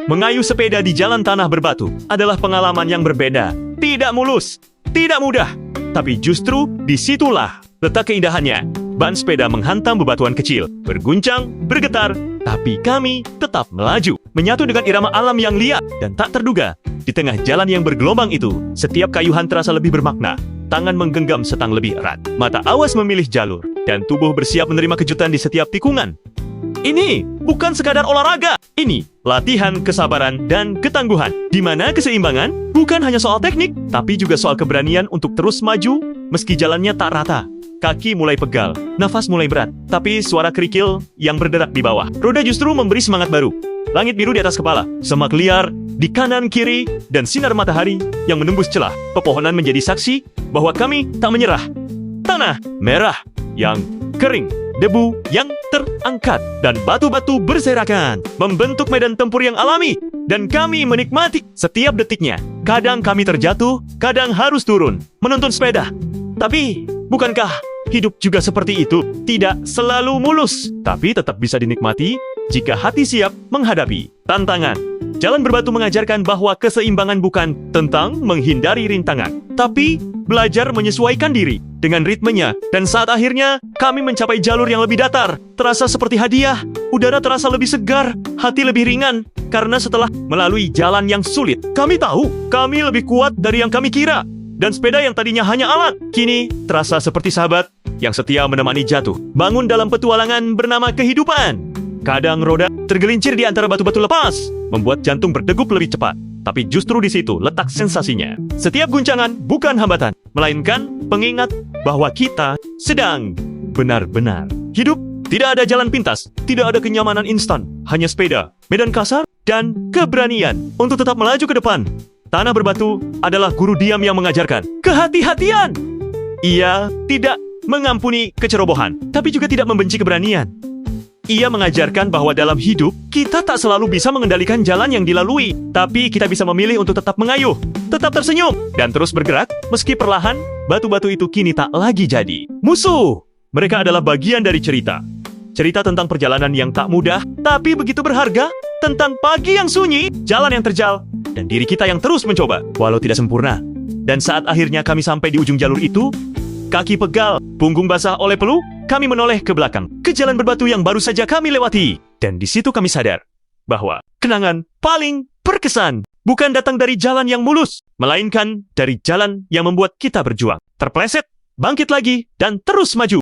Mengayuh sepeda di jalan tanah berbatu adalah pengalaman yang berbeda. Tidak mulus, tidak mudah. Tapi justru disitulah letak keindahannya. Ban sepeda menghantam bebatuan kecil, berguncang, bergetar, tapi kami tetap melaju. Menyatu dengan irama alam yang liat dan tak terduga. Di tengah jalan yang bergelombang itu, setiap kayuhan terasa lebih bermakna. Tangan menggenggam setang lebih erat. Mata awas memilih jalur. Dan tubuh bersiap menerima kejutan di setiap tikungan. Ini bukan sekadar olahraga. Ini latihan kesabaran dan ketangguhan. Di mana keseimbangan bukan hanya soal teknik, tapi juga soal keberanian untuk terus maju meski jalannya tak rata. Kaki mulai pegal, nafas mulai berat, tapi suara kerikil yang berderak di bawah. Roda justru memberi semangat baru. Langit biru di atas kepala, semak liar di kanan kiri, dan sinar matahari yang menembus celah. Pepohonan menjadi saksi bahwa kami tak menyerah. Tanah merah yang kering, debu yang terangkat, dan batu-batu berserakan, membentuk medan tempur yang alami, dan kami menikmati setiap detiknya. Kadang kami terjatuh, kadang harus turun, menuntun sepeda. Tapi, bukankah hidup juga seperti itu? Tidak selalu mulus, tapi tetap bisa dinikmati jika hati siap menghadapi tantangan. Jalan berbatu mengajarkan bahwa keseimbangan bukan tentang menghindari rintangan, tapi belajar menyesuaikan diri dengan ritmenya. Dan saat akhirnya kami mencapai jalur yang lebih datar, terasa seperti hadiah. Udara terasa lebih segar, hati lebih ringan. Karena setelah melalui jalan yang sulit, kami tahu kami lebih kuat dari yang kami kira. Dan sepeda yang tadinya hanya alat, kini terasa seperti sahabat yang setia menemani jatuh bangun dalam petualangan bernama kehidupan. Kadang roda tergelincir di antara batu-batu lepas, membuat jantung berdegup lebih cepat. Tapi justru di situ letak sensasinya. Setiap guncangan bukan hambatan, melainkan pengingat bahwa kita sedang benar-benar hidup. Tidak ada jalan pintas, tidak ada kenyamanan instan, hanya sepeda, medan kasar, dan keberanian untuk tetap melaju ke depan. Tanah berbatu adalah guru diam yang mengajarkan kehati-hatian. Ia tidak mengampuni kecerobohan, tapi juga tidak membenci keberanian. Ia mengajarkan bahwa dalam hidup, kita tak selalu bisa mengendalikan jalan yang dilalui, tapi kita bisa memilih untuk tetap mengayuh, tetap tersenyum, dan terus bergerak, meski perlahan, batu-batu itu kini tak lagi jadi musuh. Mereka adalah bagian dari cerita. Cerita tentang perjalanan yang tak mudah, tapi begitu berharga, tentang pagi yang sunyi, jalan yang terjal, dan diri kita yang terus mencoba, walau tidak sempurna. Dan saat akhirnya kami sampai di ujung jalur itu, kaki pegal, punggung basah oleh peluh, kami menoleh ke belakang, ke jalan berbatu yang baru saja kami lewati. Dan di situ kami sadar bahwa kenangan paling berkesan bukan datang dari jalan yang mulus, melainkan dari jalan yang membuat kita berjuang, terpleset, bangkit lagi, dan terus maju.